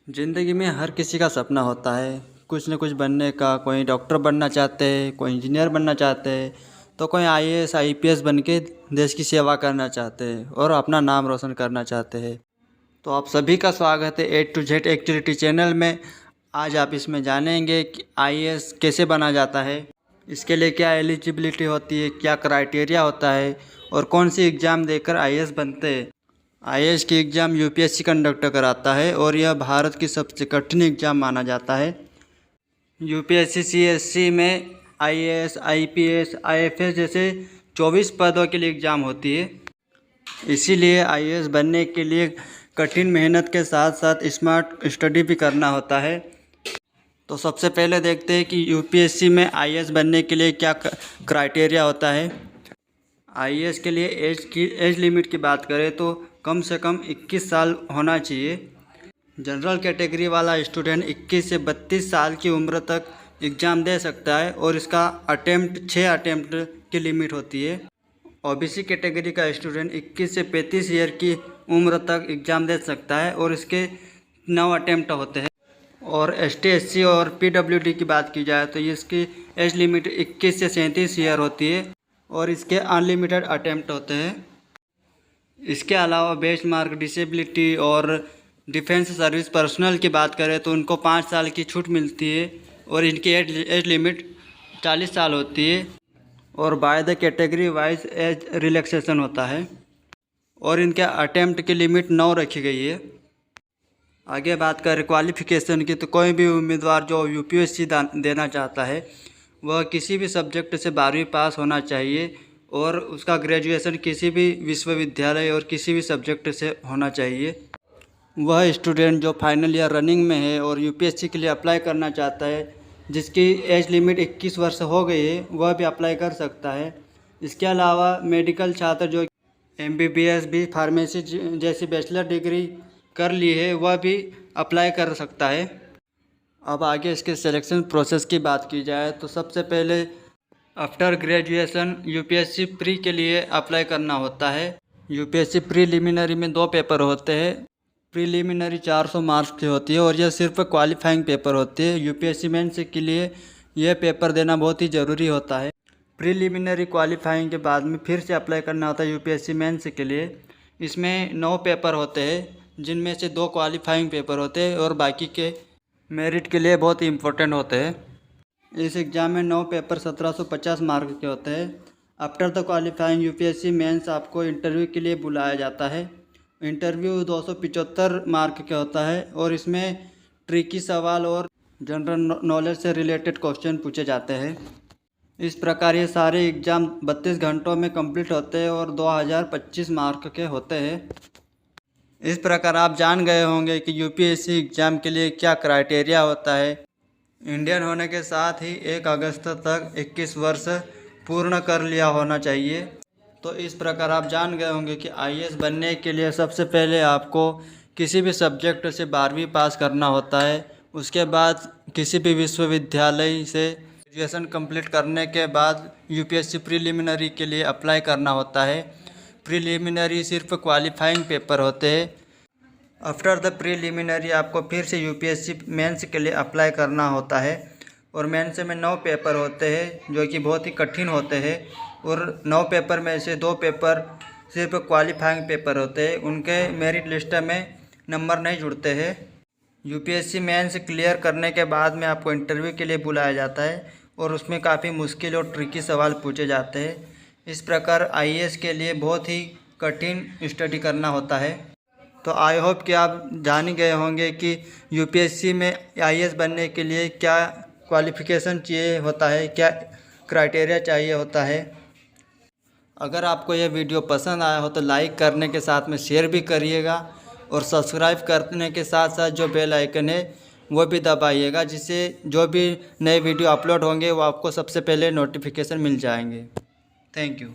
ज़िंदगी में हर किसी का सपना होता है कुछ न कुछ बनने का। कोई डॉक्टर बनना चाहते हैं, कोई इंजीनियर बनना चाहते हैं, तो कोई आईएएस आईपीएस बन के देश की सेवा करना चाहते हैं और अपना नाम रोशन करना चाहते हैं। तो आप सभी का स्वागत है ए टू जेड एक्टिविटी चैनल में। आज आप इसमें जानेंगे कि आईएएस कैसे बना जाता है, इसके लिए क्या एलिजिबिलिटी होती है, क्या क्राइटेरिया होता है और कौन सी एग्ज़ाम देकर आईएएस बनते हैं। आईएएस की एग्ज़ाम यूपीएससी कंडक्ट कराता है और यह भारत की सबसे कठिन एग्ज़ाम माना जाता है। यूपीएससी सीएससी में आईएएस आईपीएस आईएफएस जैसे 24 पदों के लिए एग्ज़ाम होती है। इसीलिए आईएएस बनने के लिए कठिन मेहनत के साथ साथ स्मार्ट स्टडी भी करना होता है। तो सबसे पहले देखते हैं कि यूपीएससी में आईएएस बनने के लिए क्या क्राइटेरिया होता है। आईएएस के लिए एज लिमिट की बात करें तो कम से कम 21 साल होना चाहिए। जनरल कैटेगरी वाला स्टूडेंट 21 से 32 साल की उम्र तक एग्ज़ाम दे सकता है और इसका 6 अटेम्प्ट की लिमिट होती है। ओबीसी कैटेगरी का स्टूडेंट 21 से 35 ईयर की उम्र तक एग्ज़ाम दे सकता है और इसके 9 अटेम्प्ट होते हैं। और एसटी एससी और पीडब्ल्यूडी की बात की जाए तो इसकी एज लिमिट 21 से 37 ईयर होती है और इसके अनलिमिटेड अटेम्प्ट होते हैं। इसके अलावा बेंचमार्क डिसेबिलिटी और डिफेंस सर्विस पर्सनल की बात करें तो उनको 5 साल की छूट मिलती है और इनकी एज लिमिट 40 साल होती है और by the category wise age relaxation होता है और इनके अटेम्प्ट की लिमिट 9 रखी गई है। आगे बात करें क्वालिफ़िकेशन की तो कोई भी उम्मीदवार जो यूपीएससी देना चाहता है वह किसी भी सब्जेक्ट से 12वीं पास होना चाहिए और उसका ग्रेजुएशन किसी भी विश्वविद्यालय और किसी भी सब्जेक्ट से होना चाहिए। वह स्टूडेंट जो फाइनल ईयर रनिंग में है और यूपीएससी के लिए अप्लाई करना चाहता है, जिसकी एज लिमिट 21 वर्ष हो गई है, वह भी अप्लाई कर सकता है। इसके अलावा मेडिकल छात्र जो एमबीबीएस भी फार्मेसी जैसी बैचलर डिग्री कर ली है वह भी अप्लाई कर सकता है। अब आगे इसके सिलेक्शन प्रोसेस की बात की जाए तो सबसे पहले आफ्टर ग्रेजुएशन यूपीएससी प्री के लिए अप्लाई करना होता है। यूपीएससी प्रीलिमिनरी में 2 पेपर होते हैं। प्रीलिमिनरी 400 मार्क्स की होती है और यह सिर्फ क्वालिफाइंग पेपर होती है। यूपीएससी मेंस के लिए यह पेपर देना बहुत ही ज़रूरी होता है। प्रीलिमिनरी क्वालिफाइंग के बाद में फिर से अप्लाई करना होता है यूपीएससी मेंस के लिए। इसमें 9 पेपर होते हैं जिनमें से 2 क्वालिफाइंग पेपर होते हैं और बाकी के मेरिट के लिए बहुत ही इम्पोर्टेंट होते हैं। इस एग्ज़ाम में 9 पेपर 1750 मार्क के होते हैं। After the qualifying UPSC mains आपको इंटरव्यू के लिए बुलाया जाता है। इंटरव्यू 275 मार्क का होता है और इसमें ट्रिकी सवाल और जनरल नॉलेज से रिलेटेड क्वेश्चन पूछे जाते हैं। इस प्रकार ये सारे एग्ज़ाम 32 घंटों में कंप्लीट होते हैं और 2025 मार्क के होते हैं। इस प्रकार आप जान गए होंगे कि यूपीएससी एग्ज़ाम के लिए क्या क्राइटेरिया होता है। इंडियन होने के साथ ही 1 अगस्त तक 21 वर्ष पूर्ण कर लिया होना चाहिए। तो इस प्रकार आप जान गए होंगे कि आईएएस बनने के लिए सबसे पहले आपको किसी भी सब्जेक्ट से 12वीं पास करना होता है। उसके बाद किसी भी विश्वविद्यालय से ग्रेजुएशन कंप्लीट करने के बाद यूपीएससी प्रीलिमिनरी के लिए अप्लाई करना होता है। प्रीलिमिनरी सिर्फ क्वालिफाइंग पेपर होते हैं। आफ्टर द प्रीलिमिनरी आपको फिर से यूपीएससी मेंस के लिए अप्लाई करना होता है और मेंस में 9 पेपर होते हैं जो कि बहुत ही कठिन होते हैं और 9 पेपर में से 2 पेपर सिर्फ क्वालिफाइंग पेपर होते हैं। उनके मेरिट लिस्ट में नंबर नहीं जुड़ते हैं। यूपीएससी मेंस क्लियर करने के बाद में आपको इंटरव्यू के लिए बुलाया जाता है और उसमें काफ़ी मुश्किल और ट्रिकी सवाल पूछे जाते हैं। इस प्रकार आईएएस के लिए बहुत ही कठिन स्टडी करना होता है। तो आई होप कि आप जान ही गए होंगे कि यूपीएससी में आईएएस बनने के लिए क्या क्वालिफ़िकेशन चाहिए होता है, क्या क्राइटेरिया चाहिए होता है। अगर आपको यह वीडियो पसंद आया हो तो लाइक करने के साथ में शेयर भी करिएगा और सब्सक्राइब करने के साथ साथ जो बेल आइकन है वो भी दबाइएगा, जिससे जो भी नए वीडियो अपलोड होंगे वो आपको सबसे पहले नोटिफिकेशन मिल जाएंगे। Thank you.